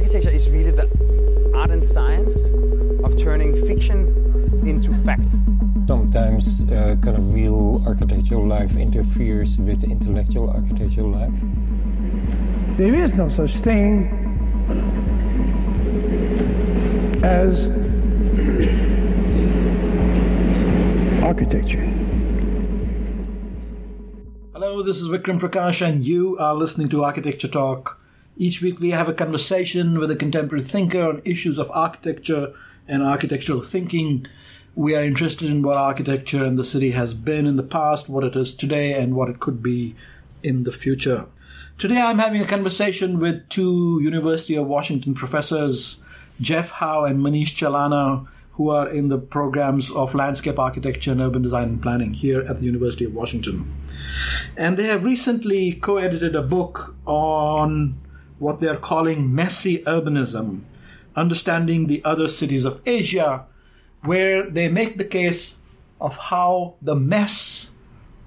Architecture is really the art and science of turning fiction into fact. Sometimes kind of real architectural life interferes with intellectual architectural life. There is no such thing as architecture. Hello, this is Vikram Prakash and you are listening to Architecture Talk. Each week we have a conversation with a contemporary thinker on issues of architecture and architectural thinking. We are interested in what architecture in the city has been in the past, what it is today, and what it could be in the future. Today I'm having a conversation with two University of Washington professors, Hou and Manish Chalana, who are in the programs of landscape architecture and urban design and planning here at the University of Washington. And they have recently co-edited a book on what they're calling messy urbanism, understanding the other cities of Asia, where they make the case of how the mess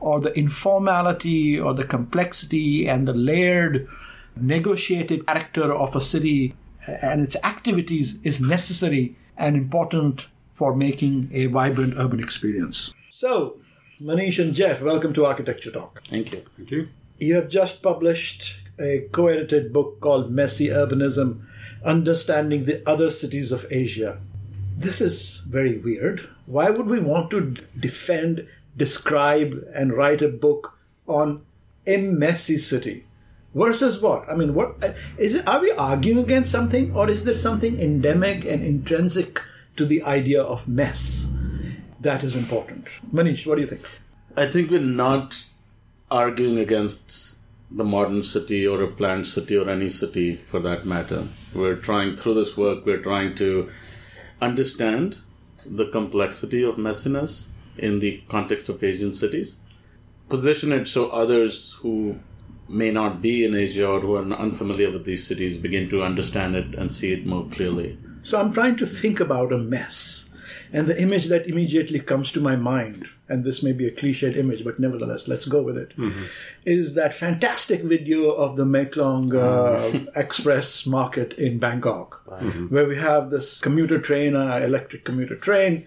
or the informality or the complexity and the layered, negotiated character of a city and its activities is necessary and important for making a vibrant urban experience. So, Manish and Jeff, welcome to Architecture Talk. Thank you. Thank you. You have just published a co-edited book called Messy Urbanism, Understanding the Other Cities of Asia. This is very weird. Why would we want to defend, describe, and write a book on a messy city? Versus what? I mean, what is it? Are we arguing against something, or is there something endemic and intrinsic to the idea of mess that is important? Manish, what do you think? I think we're not arguing against the modern city or a planned city or any city for that matter. We're trying, through this work, we're trying to understand the complexity of messiness in the context of Asian cities, position it so others who may not be in Asia or who are unfamiliar with these cities begin to understand it and see it more clearly. So I'm trying to think about a mess. And the image that immediately comes to my mind, and this may be a cliched image, but nevertheless, let's go with it, is that fantastic video of the Mekong Express market in Bangkok, where we have this commuter train, electric commuter train.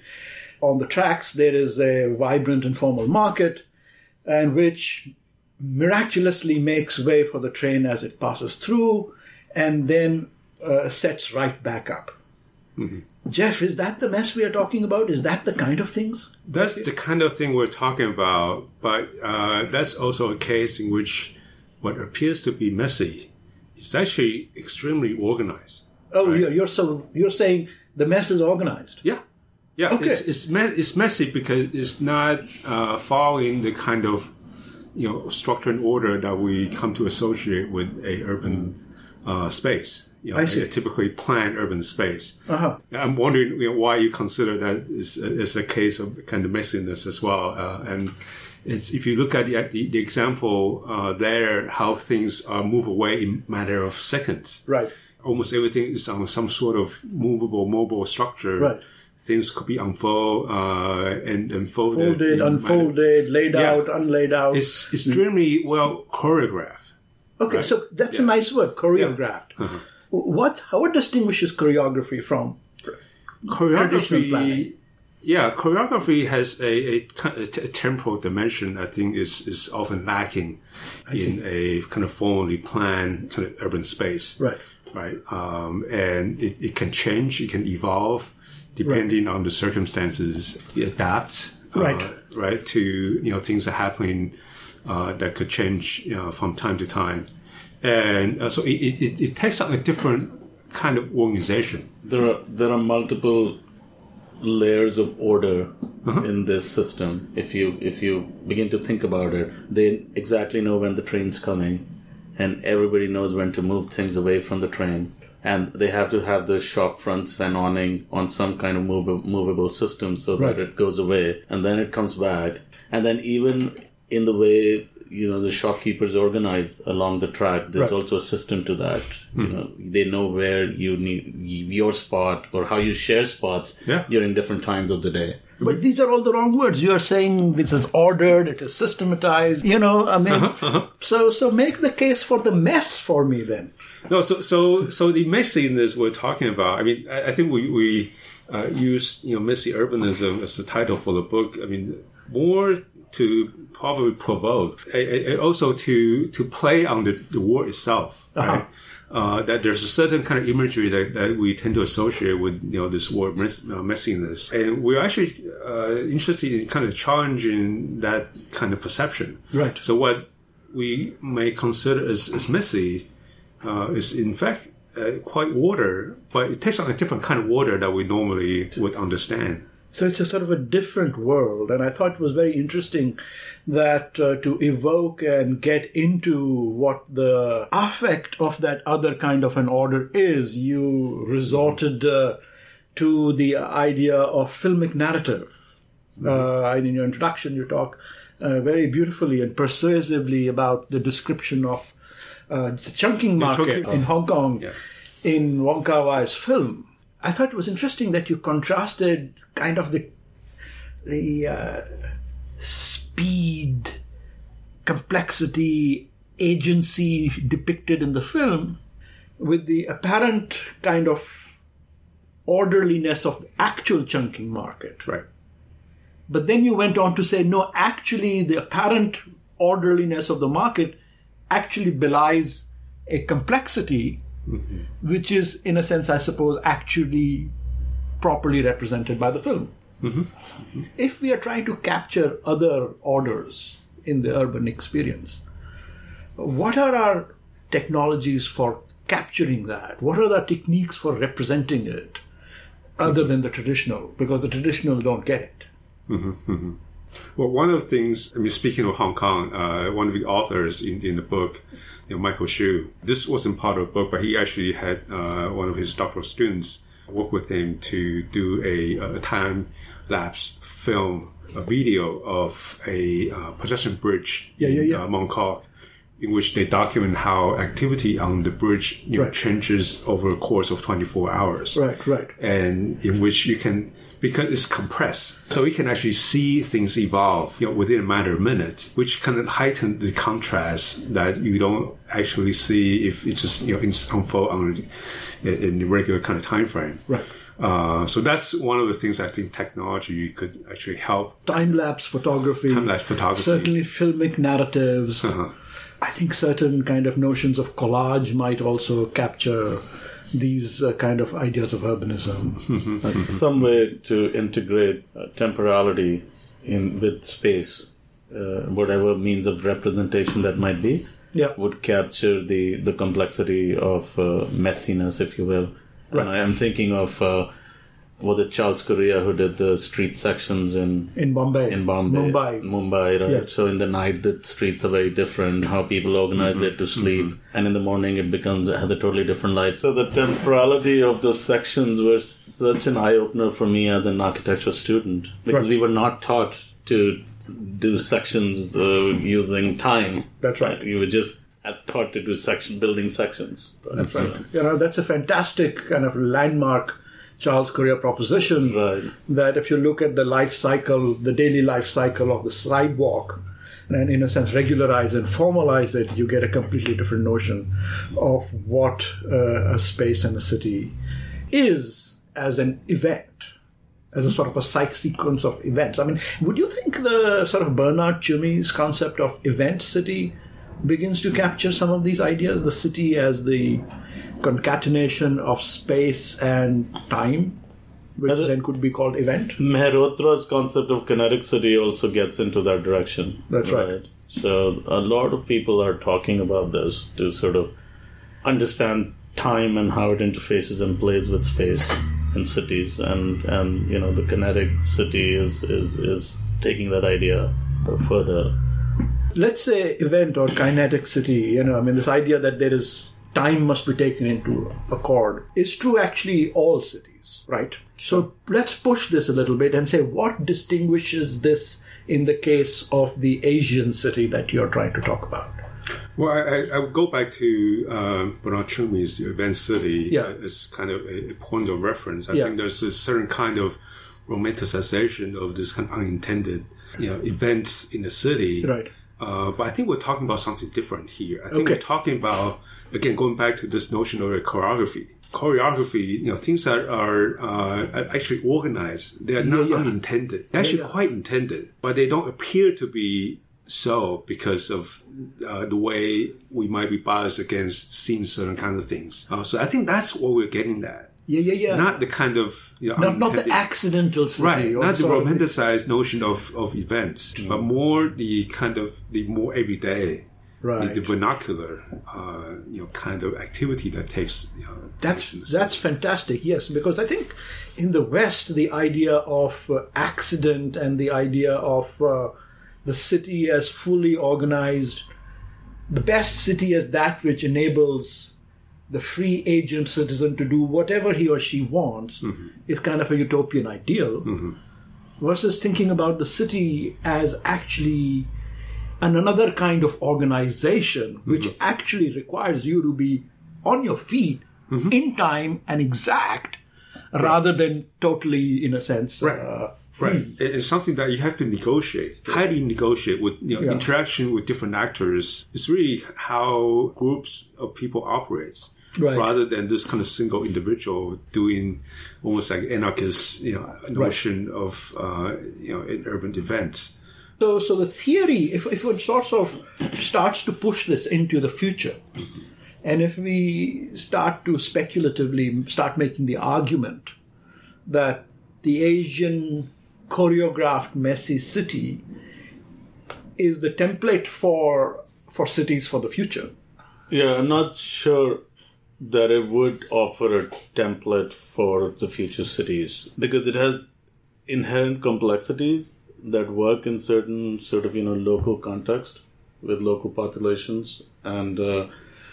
On the tracks, there is a vibrant informal market, and which miraculously makes way for the train as it passes through, and then sets right back up. Jeff, is that the mess we are talking about? Is that the kind of things? That's the kind of thing we're talking about, but that's also a case in which what appears to be messy is actually extremely organized. Oh, right? You're saying the mess is organized? Yeah. Okay. It's messy because it's not following the kind of structure and order that we come to associate with a urban space. I see. A typically planned urban space. I'm wondering why you consider that is a case of kind of messiness as well. And if you look at the example there, how things move away in a matter of seconds. Right. Almost everything is on some sort of mobile structure. Right. Things could be unfolded and folded. Folded, unfolded, laid out, unlaid out. It's extremely well choreographed. Okay, right? so that's a nice word, choreographed. Yeah. What distinguishes choreography from traditional planning? Yeah, choreography has a temporal dimension. I think is often lacking in a kind of formally planned kind of urban space. Right. And it can change. It can evolve depending on the circumstances. It adapts. Right. To things that are happening that could change from time to time. And so it takes on a different kind of organization. There are multiple layers of order in this system. If you begin to think about it, they exactly know when the train's coming, and everybody knows when to move things away from the train. And they have to have the shop fronts and awning on some kind of movable system so that it goes away, and then it comes back. And then even in the way the shopkeepers organize along the track. There's also a system to that. They know where you need your spot or how you share spots during different times of the day. But these are all the wrong words. You are saying this is ordered, it is systematized. So make the case for the mess for me then. No, so the messiness we're talking about. I mean, I think we use messy urbanism as the title for the book. I mean, more to probably provoke, also to play on the word itself, right? That there's a certain kind of imagery that we tend to associate with this word messiness, and we're actually interested in kind of challenging that kind of perception. Right. So what we may consider as messy is in fact quite order, but it takes on a different kind of order that we normally would understand. So it's a sort of a different world, and I thought it was very interesting that to evoke and get into what the affect of that other kind of an order is, you resorted to the idea of filmic narrative. And in your introduction, you talk very beautifully and persuasively about the description of the chunking market in Hong Kong in Wong Kar-wai's film. I thought it was interesting that you contrasted kind of the speed, complexity, agency depicted in the film with the apparent kind of orderliness of the actual chunking market. Right. But then you went on to say, no, actually the apparent orderliness of the market actually belies a complexity which is, in a sense, I suppose, actually properly represented by the film. If we are trying to capture other orders in the urban experience, what are our technologies for capturing that? What are the techniques for representing it other than the traditional? Because the traditional don't get it. Well, one of the things, I mean, speaking of Hong Kong, one of the authors in the book, Michael Hsu, this wasn't part of the book, but he actually had one of his doctoral students work with him to do a time-lapse film, a video of a pedestrian bridge in Mongkok, in which they document how activity on the bridge changes over a course of 24 hours. Right. And in which you can, because it's compressed, so you can actually see things evolve within a matter of minutes, which kind of heighten the contrast that you don't actually see if it's just it's unfold in the regular kind of time frame. Right. So that's one of the things I think technology could actually help. Time-lapse photography. Certainly filmic narratives. I think certain kind of notions of collage might also capture these kind of ideas of urbanism. Some way to integrate temporality with space, whatever means of representation that might be, would capture the complexity of messiness, if you will. Right. And I am thinking of was it Charles Correa who did the street sections in Bombay. Mumbai, right? Yes. So in the night the streets are very different, how people organize it to sleep, and in the morning it has a totally different life. So the temporality of those sections was such an eye-opener for me as an architecture student, because we were not taught to do sections using time. That's right. You were just taught to do building sections. Right? That's right. That's a fantastic kind of landmark Charles Correa proposition, that if you look at the life cycle, the daily life cycle of the sidewalk, and in a sense regularize and formalize it, you get a completely different notion of what a space and a city is as an event, as a sort of a sequence of events. I mean, would you think the sort of Bernard Tschumy's concept of event city begins to capture some of these ideas? The city as the concatenation of space and time, which then could be called event. Mehrotra's concept of kinetic city also gets into that direction. That's right. So a lot of people are talking about this to sort of understand time and how it interfaces and plays with space in cities, and the kinetic city is taking that idea further. Let's say event or kinetic city, this idea that there is time must be taken into accord is true actually all cities, right? So let's push this a little bit and say what distinguishes this in the case of the Asian city that you're trying to talk about? Well, I would go back to Bernard Truman's Event City as kind of a point of reference. I think there's a certain kind of romanticization of this kind of unintended events in the city. Right. But I think we're talking about something different here. I think we're talking about, again, going back to this notion of a choreography. Choreography, things that are actually organized. They are not unintended. They're actually quite intended, but they don't appear to be so because of the way we might be biased against seeing certain kind of things. So I think that's what we're getting at. Not the kind of not the accidental city, right? Not the romanticized notion of events, but more the kind of the more everyday, the vernacular, kind of activity that takes. That's fantastic. Yes, because I think in the West the idea of accident and the idea of the city as fully organized, the best city as that which enables the free agent citizen to do whatever he or she wants is kind of a utopian ideal, versus thinking about the city as actually another kind of organization which actually requires you to be on your feet in time and exact, rather than totally, in a sense, free. Right. It's something that you have to negotiate, highly negotiate with interaction with different actors. It's really how groups of people operate, rather than this kind of single individual doing almost like anarchist, notion of in urban events. So the theory, if it sort of starts to push this into the future, and if we start to speculatively start making the argument that the Asian choreographed messy city is the template for cities for the future. Yeah, I'm not sure that it would offer a template for the future cities, because it has inherent complexities that work in certain sort of local context with local populations, and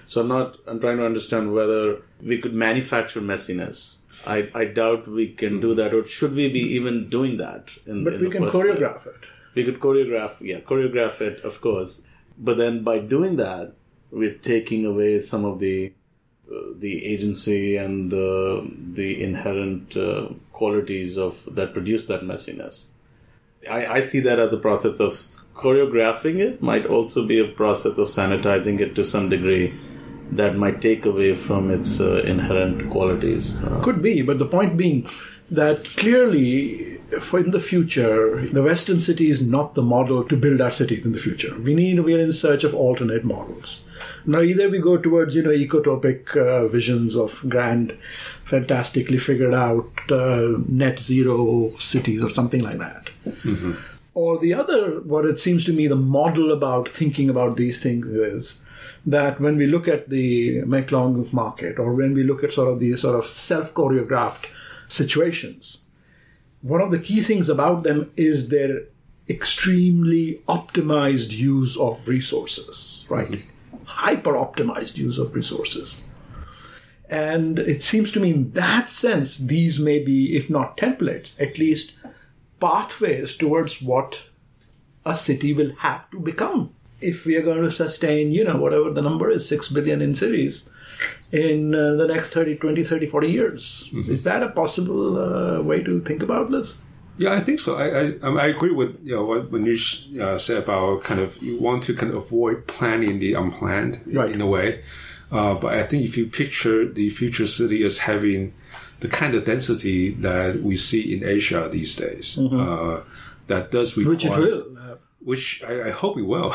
so I'm trying to understand whether we could manufacture messiness. I doubt we can do that, or should we be even doing that? But we can choreograph it. We could choreograph it, of course. But then by doing that, we're taking away some of the agency and the inherent qualities that produce that messiness. I see that as a process of choreographing it. Might also be a process of sanitizing it to some degree that might take away from its inherent qualities. Could be, but the point being that clearly in the future, the Western city is not the model to build our cities in the future. We are in search of alternate models. Now, either we go towards, ecotopic visions of grand, fantastically figured out net zero cities or something like that. Or the other, what it seems to me, the model about thinking about these things is that when we look at the Mekong market, or when we look at these self-choreographed situations, one of the key things about them is their extremely optimized use of resources, right? Hyper-optimized use of resources. And it seems to me in that sense, these may be, if not templates, at least pathways towards what a city will have to become. If we are going to sustain, whatever the number is, 6 billion in cities in the next 20, 30, 40 years. Is that a possible way to think about this? Yeah, I think so. I agree with what Manish said about kind of you want to kind of avoid planning the unplanned in a way. But I think if you picture the future city as having the kind of density that we see in Asia these days, that does require... Which it will. Which I hope it will.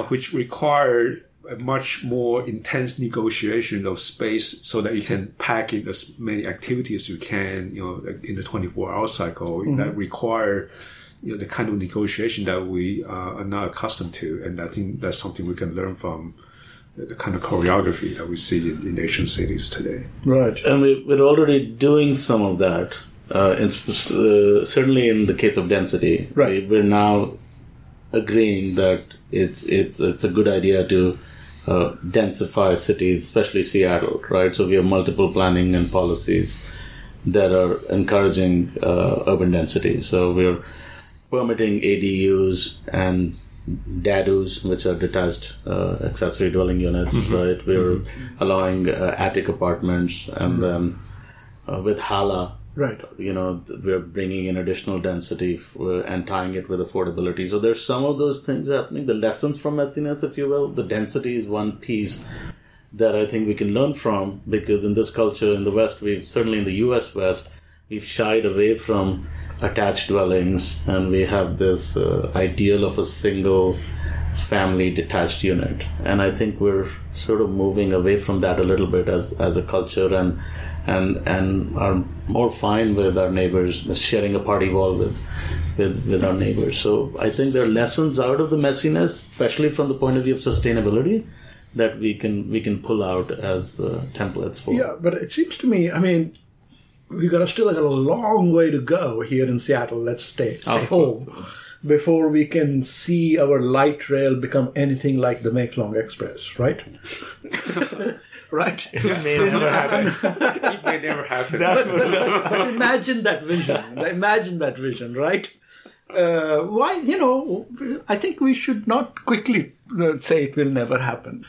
Which require a much more intense negotiation of space so that you can pack in as many activities as you can, in the 24-hour cycle that require, the kind of negotiation that we are not accustomed to. And I think that's something we can learn from the kind of choreography that we see in Asian cities today. Right. And we're already doing some of that. Certainly in the case of density, we're now agreeing that it's a good idea to densify cities, especially Seattle, right? So we have multiple planning and policies that are encouraging urban density. So we're permitting ADUs and DADUs, which are detached accessory dwelling units, right? We're allowing attic apartments, and then with HALA, right? We're bringing in additional density and tying it with affordability. So there's some of those things happening. The lessons from messiness, if you will, the density is one piece that I think we can learn from, because in this culture in the West, certainly in the US West, we've shied away from attached dwellings, and we have this ideal of a single family detached unit. And I think we're sort of moving away from that a little bit as a culture, and are more fine with our neighbors, sharing a party wall with our neighbors. So I think there are lessons out of the messiness, especially from the point of view of sustainability, that we can pull out as templates for. Yeah, but it seems to me, I mean, we still got a long way to go here in Seattle. Let's stay home before we can see our light rail become anything like the Mekong Express, right? Right? It may never happen. It may never happen. But imagine that vision. Imagine that vision, right? Why? I think we should not quickly say it will never happen.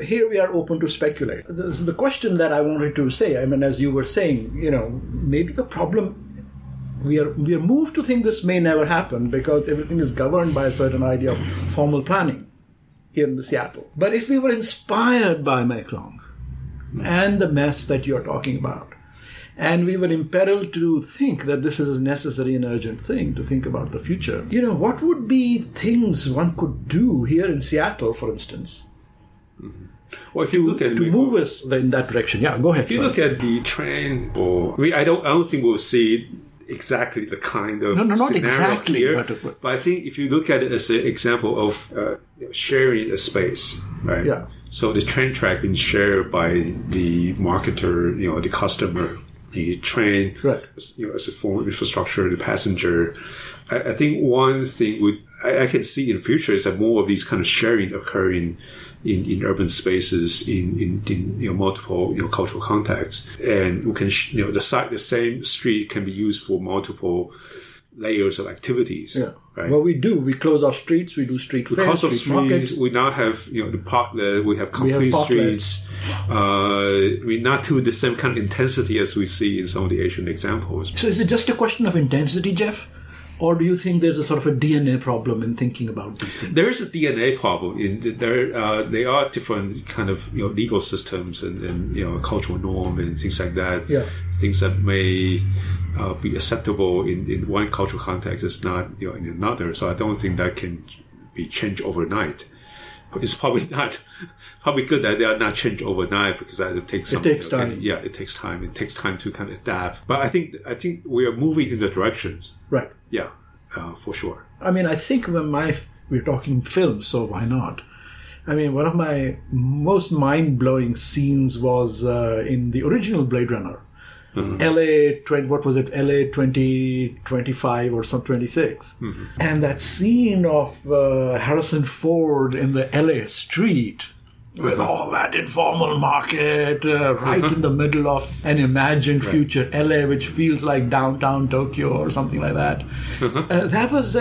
Here we are open to speculate. The question that I wanted to say, I mean, as you were saying, maybe the problem, we are moved to think this may never happen because everything is governed by a certain idea of formal planning here in Seattle. But if we were inspired by Mekong and the mess that you're talking about, and we were imperiled to think that this is a necessary and urgent thing to think about the future, what would be things one could do here in Seattle, for instance? Well, if you look at to move us in that direction, yeah, go ahead. If you look at the trend, I don't think we'll see exactly the kind of not exactly here, but I think if you look at it as an example of sharing a space, right? Yeah. So the train track being shared by the marketer, the customer, the train, right? As a form of infrastructure, the passenger. I think one thing I can see in the future is that more of these kind of sharing occurring in urban spaces in multiple cultural contexts, and we can the same street can be used for multiple layers of activities. Yeah. Right? Well, we do. We close our streets. We do street fairs, because of street markets. We now have the parklet. We have complete streets. Not to the same kind of intensity as we see in some of the Asian examples. So, is it just a question of intensity, Jeff? Or do you think there's a sort of a DNA problem in thinking about these things? There is a DNA problem. There are different kind of legal systems and cultural norm and things like that. Yeah. Things that may be acceptable in one cultural context is not in another. So I don't think that can be changed overnight. But it's probably good that they are not changed overnight, because it takes time. It takes time. It takes time. It takes time to kind of adapt. But I think we are moving in the directions. Right. Yeah, for sure. I mean, I think we're talking films, so why not? I mean, one of my most mind-blowing scenes was in the original Blade Runner. Mm-hmm. LA 2025 or some 26. Mm-hmm. And that scene of Harrison Ford in the LA street with all that informal market right in the middle of an imagined future LA, which feels like downtown Tokyo or something like that. That was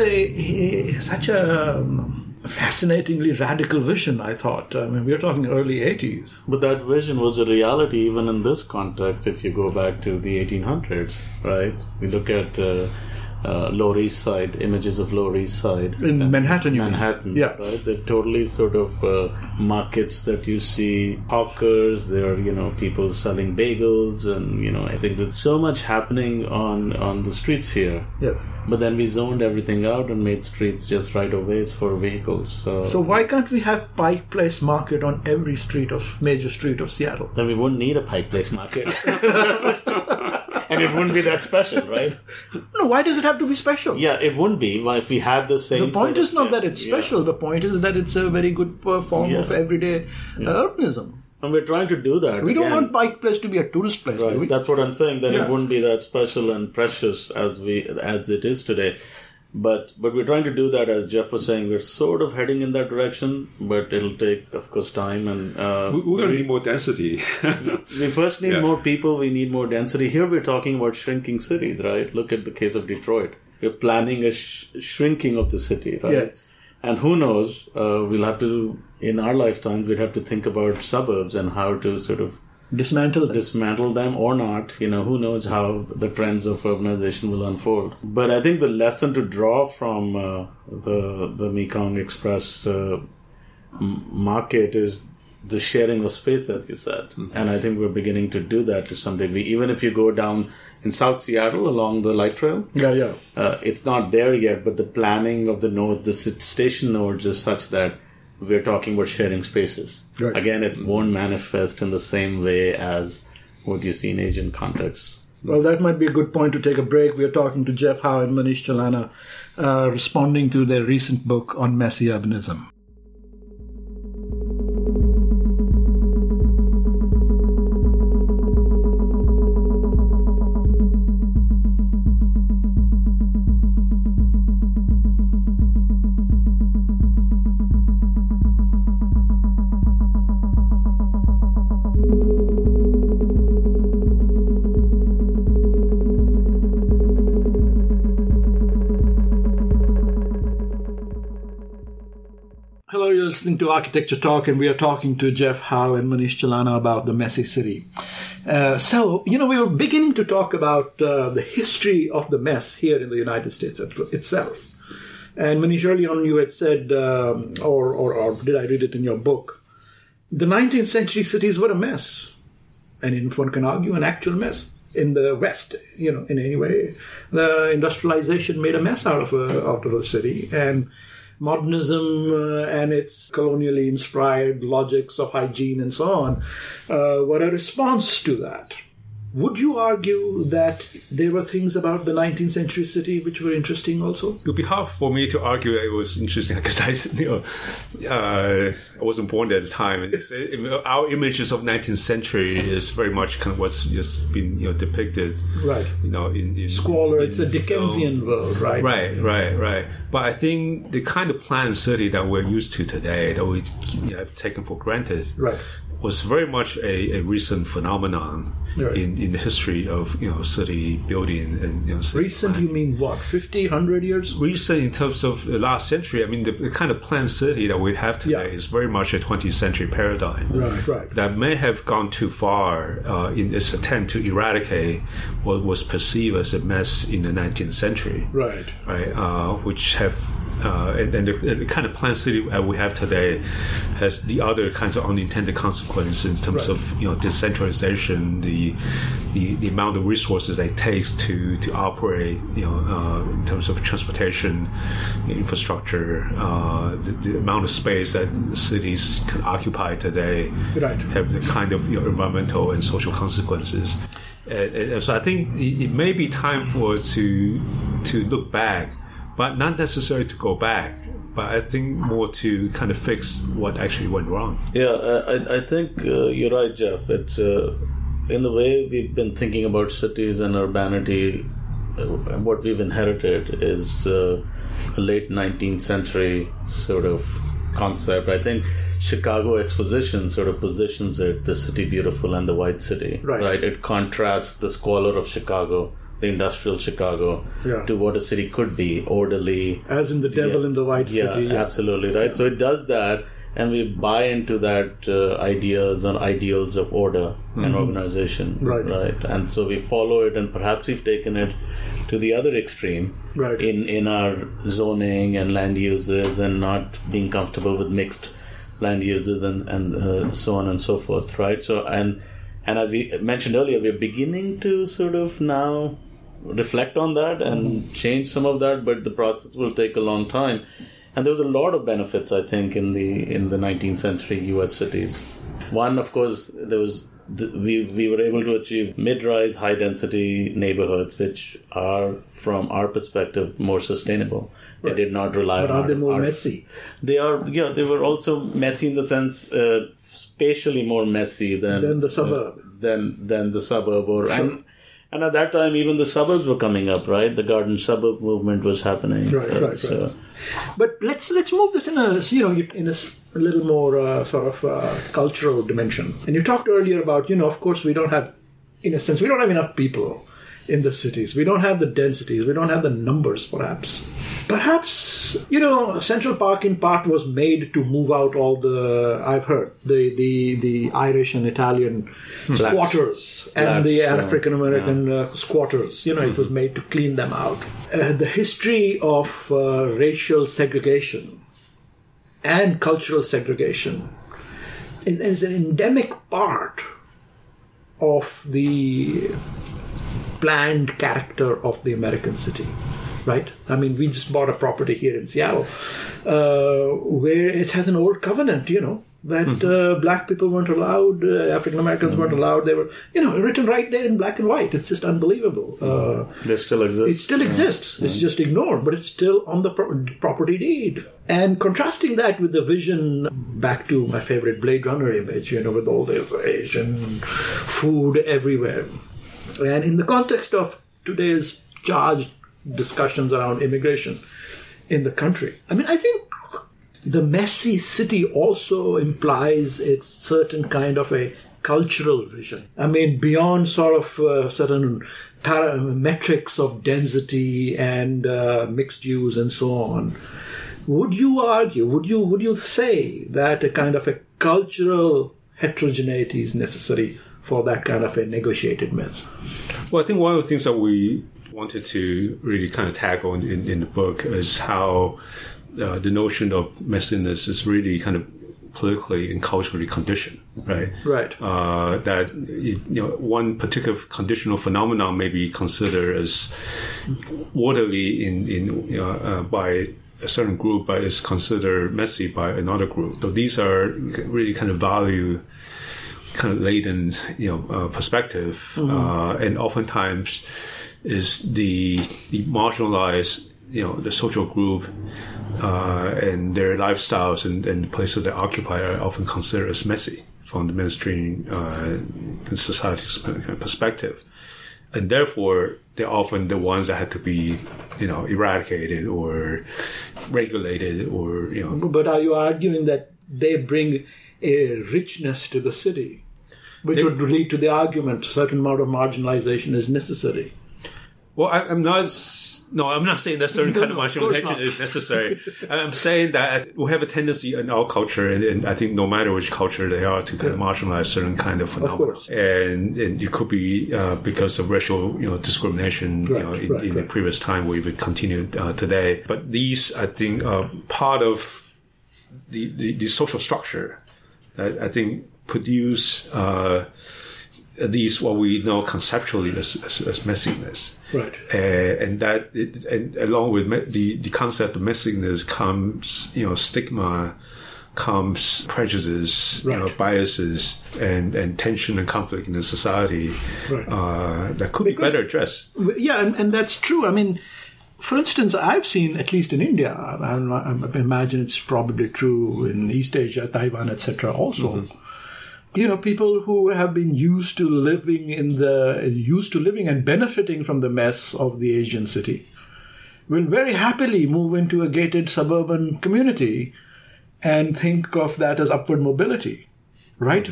such a fascinatingly radical vision, I thought. I mean, we're talking early 80s. But that vision was a reality even in this context if you go back to the 1800s, right? We look at Lower East Side, images of Lower East Side. In Manhattan, yeah. Right? They're totally sort of markets that you see hawkers, there are, people selling bagels, and, I think there's so much happening on the streets here. Yes. But then we zoned everything out and made streets just right-of-ways for vehicles. So why can't we have Pike Place Market on every major street of Seattle? Then we wouldn't need a Pike Place Market. And it wouldn't be that special, right? No, why does it have to be special? Yeah, it wouldn't be. If we had the same... The point is not that it's special. Yeah. The point is that it's a very good form of everyday urbanism. And we're trying to do that. We don't want Pike Place to be a tourist place, right. do we? That's what I'm saying, that it wouldn't be that special and precious as it is today. But we're trying to do that, as Jeff was saying. We're sort of heading in that direction, but it'll take, of course, time. And we're going to need more density. We first need more people. We need more density. Here we're talking about shrinking cities, right? Look at the case of Detroit. we're planning a shrinking of the city, right? Yes. And who knows, we'll have to, in our lifetime, we'd have to think about suburbs and how to sort of dismantle them or not. Who knows how the trends of urbanization will unfold. But I think the lesson to draw from the Mekong Express market is the sharing of space, as you said. Mm-hmm. And I think we're beginning to do that to some degree. Even if you go down in South Seattle along the light rail, it's not there yet, but the planning of the nodes, the station nodes is such that we're talking about sharing spaces. Right. Again, it won't manifest in the same way as what you see in Asian contexts. Well, that might be a good point to take a break. We are talking to Jeff Hou and Manish Chalana, responding to their recent book on messy urbanism. Listening to Architecture Talk, and we are talking to Jeff Hou and Manish Chalana about the messy city. So, we were beginning to talk about the history of the mess here in the United States itself. And Manish, earlier on you had said, or did I read it in your book, the 19th century cities were a mess. And if one can argue, an actual mess. In the West, in any way, the industrialization made a mess out of a city, and modernism and its colonially inspired logics of hygiene and so on were a response to that. Would you argue that there were things about the 19th century city which were interesting also? It would be hard for me to argue it was interesting because I wasn't born at the time. Our images of 19th century is very much kind of what's just been depicted. Right. In squalor. It's a Dickensian world, right? Right. But I think the kind of planned city that we're used to today, that we have taken for granted, right, was very much a recent phenomenon in the history of city building and city recent planning. You mean what, 50, 100 years? Recent in terms of the last century. I mean the kind of planned city that we have today is very much a 20th century paradigm. Right. That may have gone too far in its attempt to eradicate what was perceived as a mess in the 19th century. Right. Which have and the kind of planned city that we have today has the other kinds of unintended consequences in terms of decentralization, the amount of resources that it takes to operate, in terms of transportation, infrastructure, the amount of space that cities can occupy today have the kind of environmental and social consequences. And so I think it may be time for us to look back, but not necessarily to go back, but I think more to kind of fix what actually went wrong. Yeah, I think you're right, Jeff. It's in the way we've been thinking about cities and urbanity, what we've inherited is a late 19th century sort of concept. I think Chicago Exposition sort of positions it, the city beautiful and the white city. Right? It contrasts the squalor of Chicago, the industrial Chicago, to what a city could be, orderly. As in the devil in the white city. Yeah, absolutely, right? Yeah. So it does that, and we buy into that ideas and ideals of order and organization, right? And so we follow it, and perhaps we've taken it to the other extreme in our zoning and land uses and not being comfortable with mixed land uses and so on and so forth, right? So, and as we mentioned earlier, we're beginning to sort of now reflect on that and change some of that, but the process will take a long time. And there was a lot of benefits, I think, in the 19th century U.S. cities. One, of course, there was we were able to achieve mid-rise, high-density neighborhoods, which are, from our perspective, more sustainable. They did not rely on. But are they more messy? They are. Yeah, they were also messy in the sense, spatially more messy than the suburb. Than the suburb, and at that time, even the suburbs were coming up, right? The garden suburb movement was happening. Right. But let's move this in a little more sort of cultural dimension. And you talked earlier about, of course, we don't have enough people. in the cities. We don't have the densities. We don't have the numbers, perhaps. Perhaps, Central Park in part was made to move out all I've heard, the Irish and Italian squatters and the African American squatters. It was made to clean them out. The history of racial segregation and cultural segregation is an endemic part of the planned character of the American city, right? I mean, we just bought a property here in Seattle where it has an old covenant, that black people weren't allowed, African Americans weren't allowed. They were, written right there in black and white. It's just unbelievable. They still exist. It still exists. It's just ignored, but it's still on the property deed. And contrasting that with the vision, back to my favorite Blade Runner image, with all this Asian food everywhere. And in the context of today's charged discussions around immigration in the country, I think the messy city also implies a certain kind of a cultural vision. Beyond sort of certain metrics of density and mixed use and so on. Would you argue, would you say that a kind of a cultural heterogeneity is necessary for that kind of a negotiated mess? Well, I think one of the things that we wanted to really kind of tackle in the book is how the notion of messiness is really kind of politically and culturally conditioned, right? Right. That one particular conditional phenomenon may be considered as orderly in by a certain group, but is considered messy by another group. So these are really kind of value kind of laden, perspective, and oftentimes is the marginalized, the social group, and their lifestyles and the places they occupy are often considered as messy from the mainstream society's perspective, and therefore they're often the ones that had to be, eradicated or regulated, or But are you arguing that they bring a richness to the city, which would lead to the argument a certain amount of marginalization is necessary? Well, I'm not saying that certain kind of marginalization is necessary. I'm saying that we have a tendency in our culture, and I think no matter which culture they are, to kind of marginalize certain kind of phenomena. And it could be because of racial, discrimination, in the previous time, or even continued today. But these, I think, are part of the social structure that I think produce these what we know conceptually as messiness. Right. And along with the concept of messiness comes, stigma, comes prejudice, biases, and tension and conflict in the society that could be better addressed. Yeah, and that's true. For instance, I've seen, at least in India, I imagine it's probably true in East Asia, Taiwan, etc. also, people who have been used to living and benefiting from the mess of the Asian city will very happily move into a gated suburban community and think of that as upward mobility, right?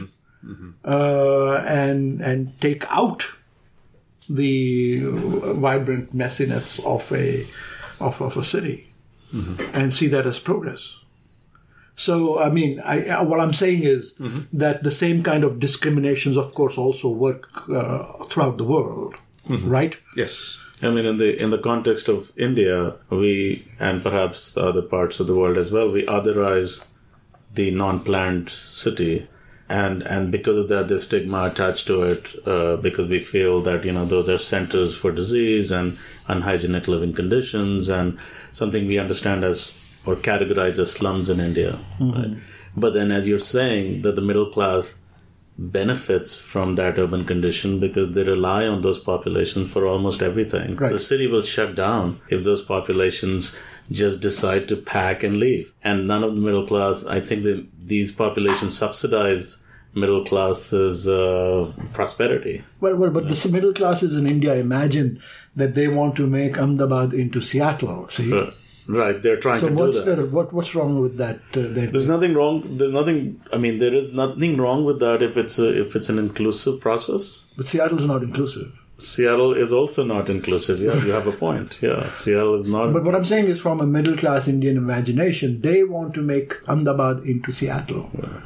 And take out the vibrant messiness of a city and see that as progress. So, what I'm saying is that the same kind of discriminations, of course, also work throughout the world, right? Yes. In the context of India, we, and perhaps other parts of the world as well, we otherize the non-planned city. And because of that, there's stigma attached to it, because we feel that, those are centers for disease and unhygienic living conditions, and something we understand as or categorize as slums in India. Right? But then, as you're saying, that the middle class benefits from that urban condition because they rely on those populations for almost everything. Right. The city will shut down if those populations just decide to pack and leave. And none of the middle class, I think that these populations subsidize middle class's prosperity. Well, but the middle classes in India imagine that they want to make Ahmedabad into Seattle. See? Sure. Right, they're trying to do that. What's wrong with that? There's nothing wrong. There is nothing wrong with that if it's an inclusive process. But Seattle's not inclusive. Seattle is also not inclusive. Yeah, you have a point. Yeah, Seattle is not. But what I'm saying is, from a middle-class Indian imagination, they want to make Ahmedabad into Seattle. Yeah.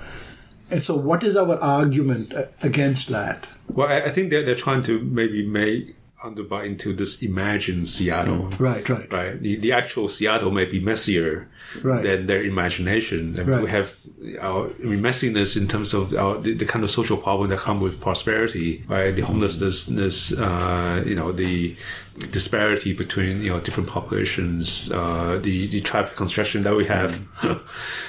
And so what is our argument against that? Well, I think they're trying to maybe make Ahmedabad into this imagined Seattle. Right. The actual Seattle may be messier than their imagination. And we have messiness in terms of the kind of social problem that come with prosperity, right? The homelessness, the disparity between different populations, the traffic congestion that we have.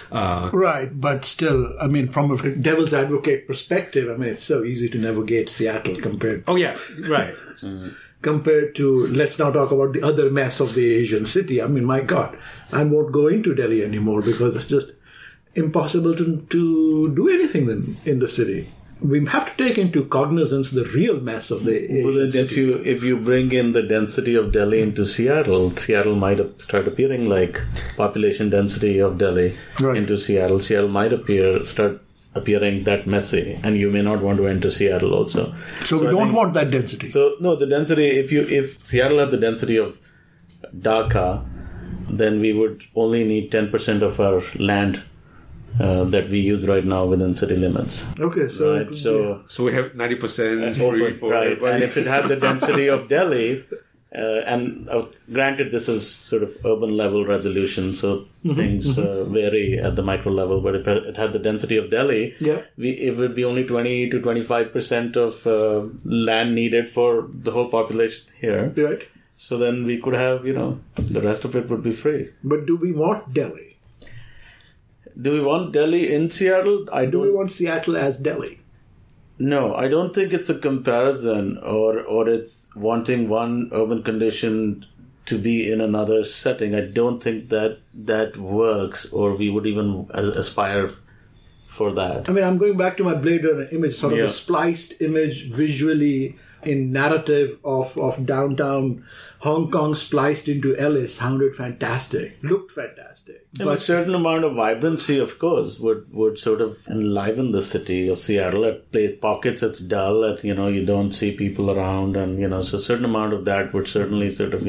Right, but still, I mean, from a devil's advocate perspective, I mean, it's so easy to navigate Seattle compared. Oh yeah, right. Compared to, let's now talk about the other mess of the Asian city. I mean, my God, I won't go into Delhi anymore because it's just impossible to do anything in the city. We have to take into cognizance the real mess of the Asian city. If you bring in the density of Delhi into Seattle, Seattle might start appearing like population density of Delhi into Seattle. Seattle might start appearing that messy, and you may not want to enter Seattle also. So we don't want that density. So no, the density. If Seattle had the density of Dhaka, then we would only need 10% of our land that we use right now within city limits. Okay, so we have 90% free for everybody. And if it had the density of Delhi. And granted, this is sort of urban level resolution, so things vary at the micro level. But if it had the density of Delhi, it would be only 20 to 25% of land needed for the whole population here. Right. So then we could have, the rest of it would be free. But do we want Delhi? Do we want Delhi in Seattle? Do we want Seattle as Delhi? No, I don't think it's a comparison or it's wanting one urban condition to be in another setting. I don't think that works, or we would even aspire for that. I mean, I'm going back to my Blade Runner image, sort of a spliced image visually in narrative of downtown Hong Kong spliced into LA sounded fantastic, looked fantastic. And a certain amount of vibrancy, of course, would sort of enliven the city of Seattle. At pockets it's dull, you don't see people around, and, so a certain amount of that would certainly sort of,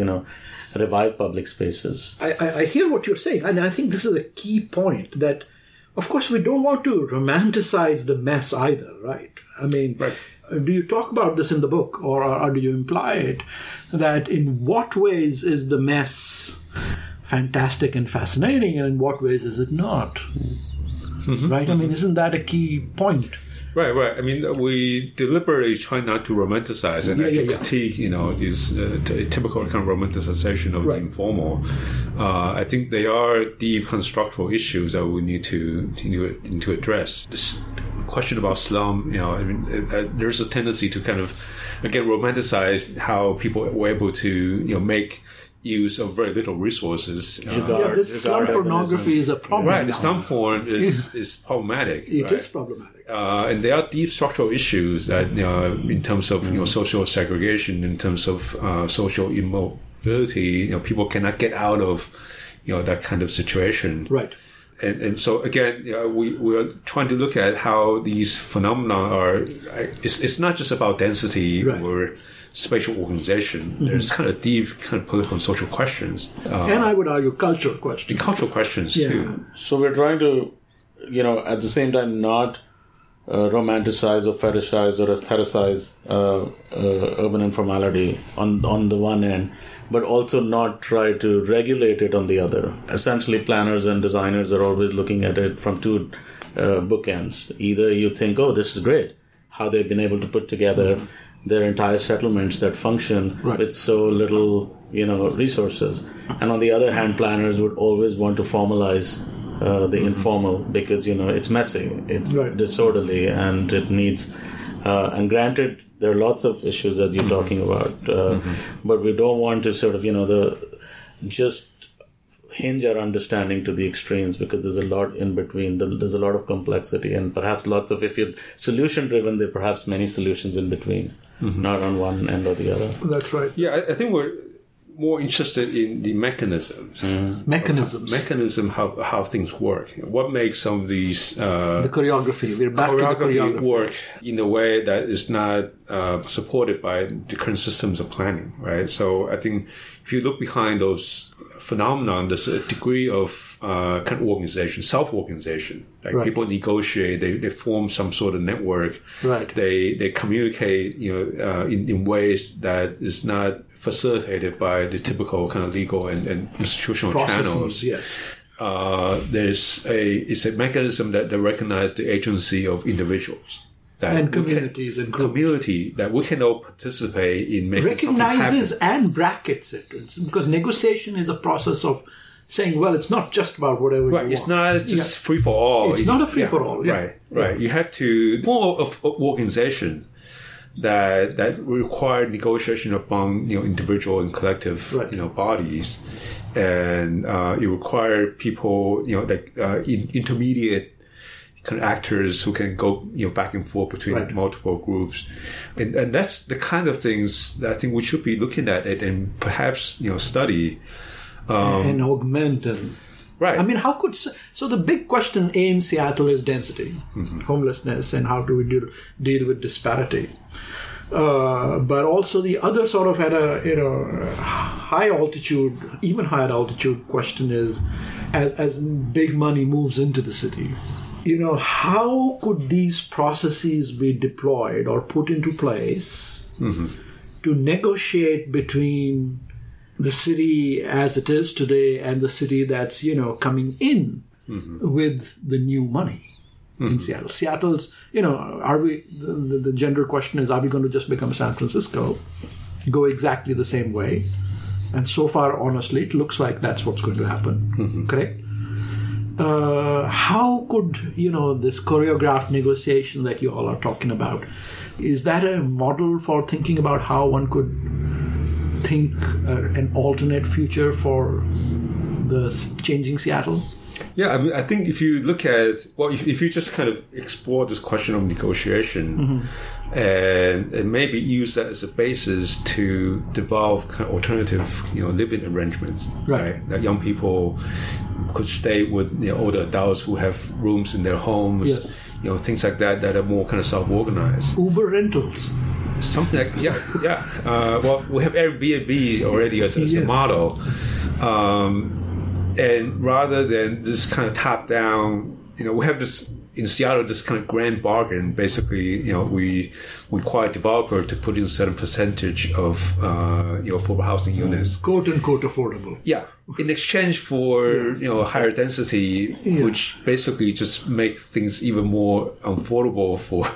revive public spaces. I hear what you're saying, and I think this is a key point that, of course, we don't want to romanticize the mess either, right? I mean, do you talk about this in the book, or do you imply it, that in what ways is the mess fantastic and fascinating, and in what ways is it not? Right? I mean, isn't that a key point? Right. I mean, we deliberately try not to romanticize and critique, this typical kind of romanticization of the informal. I think they are deep structural issues that we need to address. This question about slum, there's a tendency to kind of, again, romanticize how people were able to, make use of very little resources. This slum pornography is a problem. Right, the slum porn is problematic. It is problematic. And there are deep structural issues that, in terms of social segregation, in terms of social immobility, people cannot get out of that kind of situation. Right. And so again, we are trying to look at how these phenomena are. It's not just about density or spatial organization. There's kind of deep, kind of political and social questions, and I would argue cultural questions. The cultural questions too. So we're trying to, at the same time, not romanticize or fetishize or aestheticize urban informality on the one end, but also not try to regulate it on the other. Essentially, planners and designers are always looking at it from two bookends. Either you think, oh, this is great, how they've been able to put together their entire settlements that function with so little, resources. And on the other hand, planners would always want to formalize the informal because, it's messy, it's disorderly, and it needs... and granted, there are lots of issues as you're talking about, but we don't want to sort of, just hinge our understanding to the extremes because there's a lot in between. There's a lot of complexity and perhaps lots of, if you're solution-driven, there are perhaps many solutions in between, not on one end or the other. That's right. Yeah, I think more interested in the mechanisms. Mechanism, how things work. What makes some of these... the choreography. We're back to the choreography. Work in a way that is not supported by the current systems of planning, right? So I think if you look behind those phenomenon, there's a degree of kind of organization, self-organization. Like people negotiate, they form some sort of network. Right. They communicate, in ways that is not facilitated by the typical kind of legal and institutional channels. Yes. It's a mechanism that recognize the agency of individuals. And communities and groups. Community that we can all participate in making recognizes something happen. And brackets it. Because negotiation is a process of saying, well, it's not just about whatever you want. It's not just free for all. It's not a free for all. Yeah. Right. You have to more of organization that require negotiation among individual and collective bodies, and it require people intermediate kind of actors who can go back and forth between multiple groups, and that's the kind of things that I think we should be looking at it and perhaps study and augment and. Right. I mean, how could... So the big question in Seattle is density, homelessness, and how do we deal with disparity. But also the other sort of at a high altitude, even higher altitude question is, as big money moves into the city, how could these processes be deployed or put into place to negotiate between the city as it is today and the city that's, coming in with the new money in Seattle. Seattle's, are we, the general question is, are we going to just become San Francisco, go exactly the same way? And so far, honestly, it looks like that's what's going to happen. Correct? How could, this choreographed negotiation that you all are talking about, is that a model for thinking about how one could think an alternate future for the changing Seattle? Yeah, I mean, I think if you look at, if you just kind of explore this question of negotiation and maybe use that as a basis to develop kind of alternative, living arrangements, right? That young people could stay with older adults who have rooms in their homes, things like that are more kind of self-organized. Uber rentals. Something like, well, we have Airbnb already as a model. And rather than this kind of top-down, we have this, in Seattle, this kind of grand bargain. Basically, we require a developer to put in a certain percentage of, affordable housing units. Quote-unquote affordable. Yeah. In exchange for, higher density, which basically just make things even more affordable for,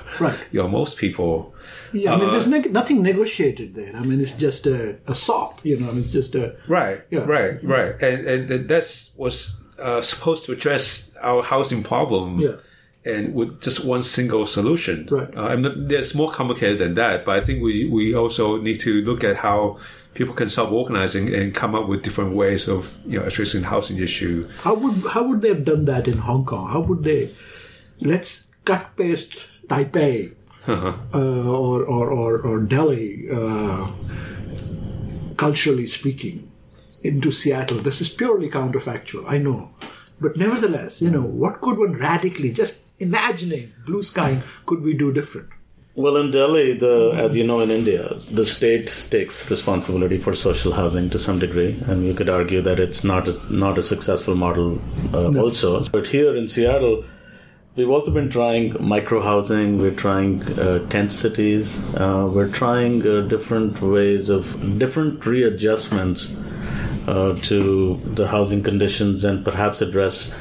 most people. Yeah, I mean, there's nothing negotiated there. I mean, it's just a sop, it's just a... Right. And that's was supposed to address our housing problem. Yeah. And with just one single solution. Right. There's more complicated than that, but I think we also need to look at how people can self-organize and come up with different ways of addressing the housing issue. How would they have done that in Hong Kong? How would they? Let's cut paste Taipei or Delhi, culturally speaking, into Seattle. This is purely counterfactual, I know, but nevertheless, what could one radically, just imagining blue sky, could we do different? Well, in Delhi, as you know, in India, the state takes responsibility for social housing to some degree, and you could argue that it's not a successful model also. But here in Seattle, we've also been trying micro-housing, we're trying tent cities, we're trying different ways of different readjustments to the housing conditions and perhaps address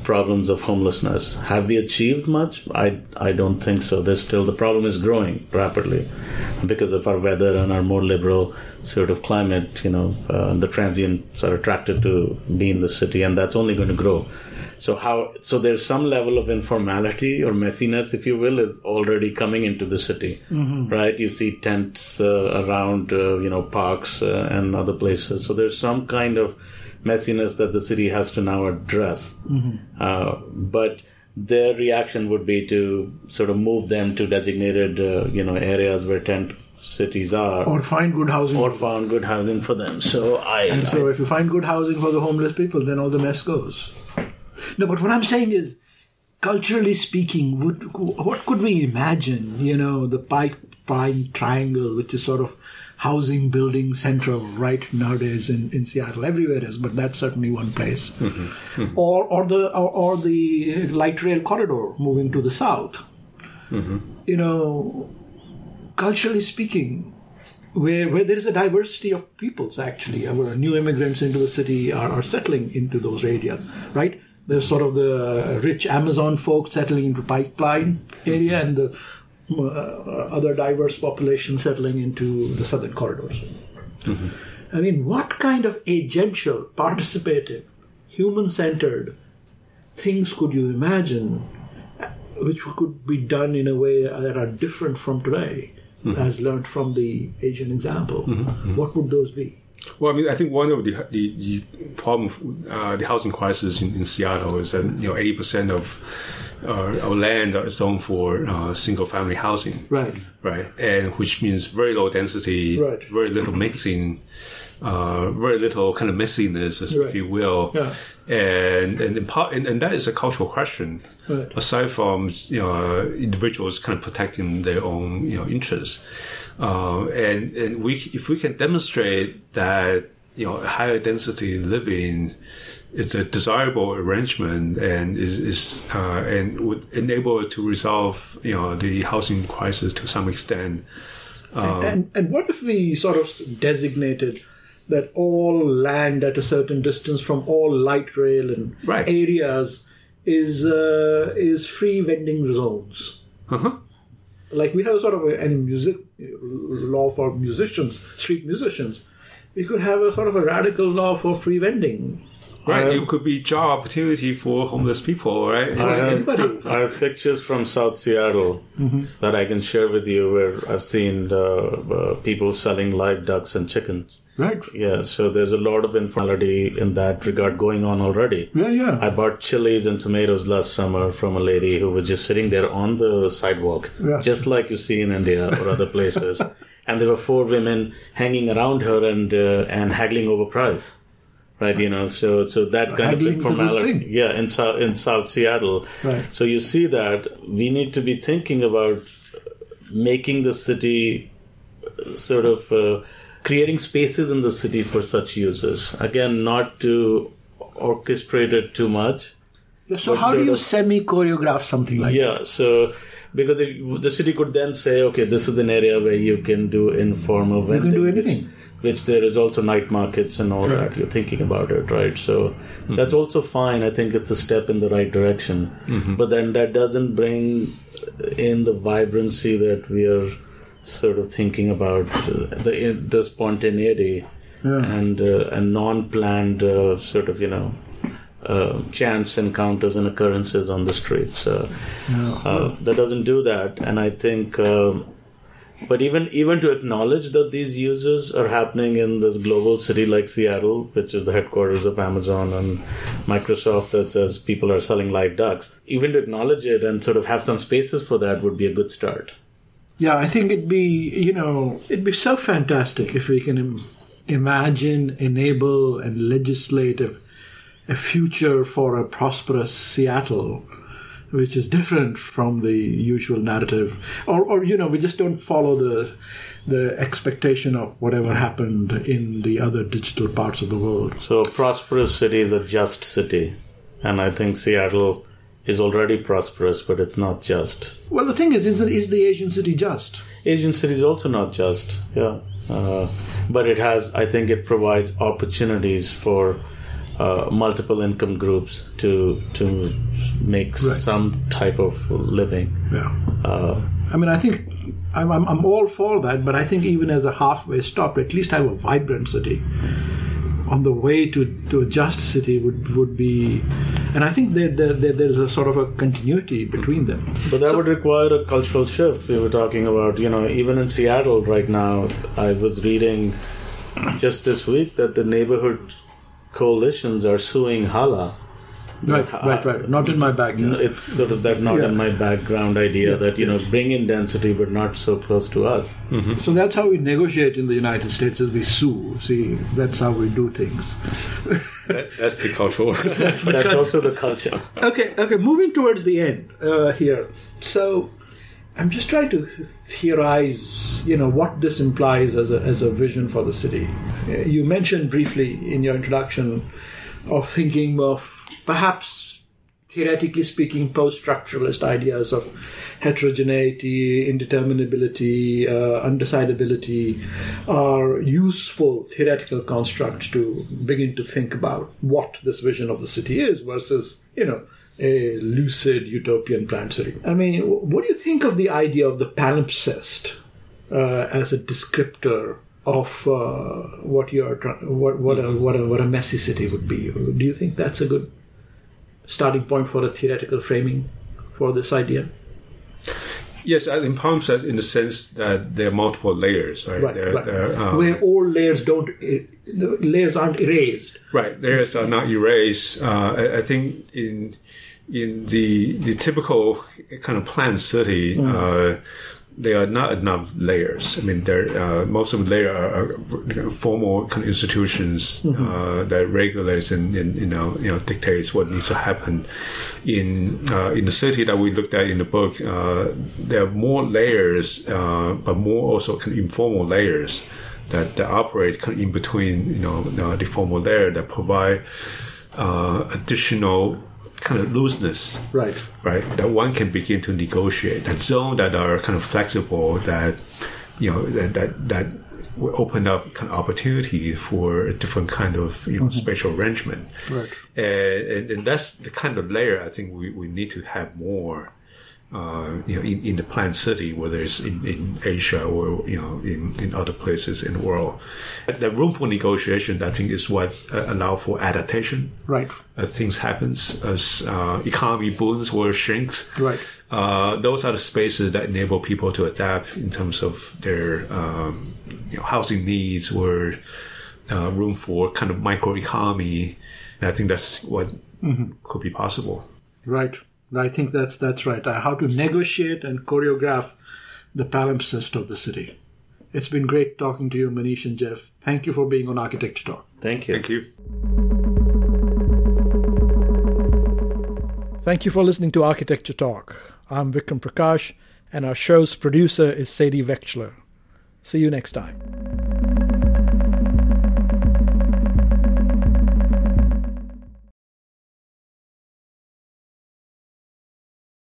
problems of homelessness. Have we achieved much? I don't think so. The problem is growing rapidly because of our weather and our more liberal sort of climate. The transients are attracted to be in the city, and that's only going to grow. So there's some level of informality or messiness, if you will, is already coming into the city, right? You see tents around, parks and other places. So there's some kind of messiness that the city has to now address. But their reaction would be to sort of move them to designated, areas where tent cities are. Or find good housing. Or found good housing for them. So if you find good housing for the homeless people, then all the mess goes. No, but what I'm saying is, culturally speaking, what could we imagine? The pipeline triangle, which is sort of housing, building central right nowadays in Seattle. Everywhere is, but that's certainly one place. Mm-hmm. Mm-hmm. Or the light rail corridor moving to the south. Mm-hmm. Culturally speaking, where there is a diversity of peoples, actually, where new immigrants into the city are settling into those areas, right? There's sort of the rich Amazon folk settling into pipeline area, and the other diverse population settling into the southern corridors. Mm-hmm. I mean, what kind of agential, participative, human-centered things could you imagine which could be done in a way that are different from today, as learned from the Asian example? Mm-hmm. What would those be? Well, I mean, I think one of the problem, the housing crisis in Seattle is that 80% of our land is zoned for single-family housing, right, and which means very low density, right, very little mixing, very little kind of messiness, if you will, and that is a cultural question. Right. Aside from individuals kind of protecting their own interests, and if we can demonstrate that higher density living is a desirable arrangement and is and would enable it to resolve the housing crisis to some extent. And what if we sort of designated that all land at a certain distance from all light rail and areas is free vending zones? Uh-huh. Like we have sort of a music law for musicians, street musicians. We could have a sort of a radical law for free vending. Right, it could be job opportunity for homeless people, right? I have pictures from South Seattle that I can share with you where I've seen people selling live ducks and chickens. Right. Yeah, so there's a lot of informality in that regard going on already. Yeah. I bought chilies and tomatoes last summer from a lady who was just sitting there on the sidewalk, just like you see in India or other places. And there were 4 women hanging around her and haggling over price. Right, so that kind of informality, in South Seattle. Right. So you see that we need to be thinking about making the city sort of creating spaces in the city for such uses. Again, not to orchestrate it too much. So how do you semi-choreograph something like that? Yeah, so because the city could then say, okay, this is an area where you can do informal vending. You can do anything. Which there is also night markets and all that. You're thinking about it, right? So that's also fine. I think it's a step in the right direction. Mm-hmm. But then that doesn't bring in the vibrancy that we are sort of thinking about, the spontaneity and non-planned sort of, chance encounters and occurrences on the streets. That doesn't do that. And I think... But even to acknowledge that these uses are happening in this global city like Seattle, which is the headquarters of Amazon and Microsoft, that says people are selling live ducks, even to acknowledge it and sort of have some spaces for that would be a good start. Yeah, I think it'd be so fantastic if we can imagine, enable, and legislate a future for a prosperous Seattle, which is different from the usual narrative. Or we just don't follow the expectation of whatever happened in the other digital parts of the world. So a prosperous city is a just city. And I think Seattle is already prosperous, but it's not just. Well, the thing is the Asian city just? Asian city is also not just, yeah. But I think it provides opportunities for multiple income groups to make some type of living. Yeah. I mean, I think I'm all for that, but I think even as a halfway stop, at least have a vibrant city on the way to a just city would be, and I think there's a sort of a continuity between them. But that would require a cultural shift. We were talking about, even in Seattle right now, I was reading just this week that the neighborhood coalitions are suing Hala Right. Not in my backyard. It's sort of that not in my background idea that, bring in density but not so close to us. Mm-hmm. So that's how we negotiate in the United States, is we sue. See, that's how we do things. That's the culture. That's also the culture. Okay, moving towards the end here. So I'm just trying to theorize, what this implies as a vision for the city. You mentioned briefly in your introduction of thinking of perhaps, theoretically speaking, post-structuralist ideas of heterogeneity, indeterminability, undecidability are useful theoretical constructs to begin to think about what this vision of the city is versus, a lucid utopian planned city. I mean, what do you think of the idea of the palimpsest as a descriptor of what a messy city would be? Do you think that's a good starting point for a theoretical framing for this idea? Yes, I think palimpsest in the sense that there are multiple layers, right? Where all layers the layers aren't erased. Right, layers are not erased. I think in the typical kind of planned city, there are not enough layers. I mean, most of the layers are formal kind of institutions that regulates and dictates what needs to happen. In the city that we looked at in the book, there are more layers, but more also kind of informal layers that operate kind of in between, the formal layer that provide additional kind of looseness, right, that one can begin to negotiate, and zones that are kind of flexible, that that will open up kind of opportunity for a different kind of spatial arrangement, right, and that's the kind of layer I think we need to have more. In the planned city, whether it's in Asia or in other places in the world, the room for negotiation, I think, is what allow for adaptation. Right, things happens as economy booms or shrinks. Right, those are the spaces that enable people to adapt in terms of their housing needs or room for kind of microeconomy. And I think that's what could be possible. Right. I think that's right. How to negotiate and choreograph the palimpsest of the city. It's been great talking to you, Manish and Jeff. Thank you for being on Architecture Talk. Thank you. Thank you. Thank you for listening to Architecture Talk. I'm Vikram Prakash, and our show's producer is Sadie Vechler. See you next time.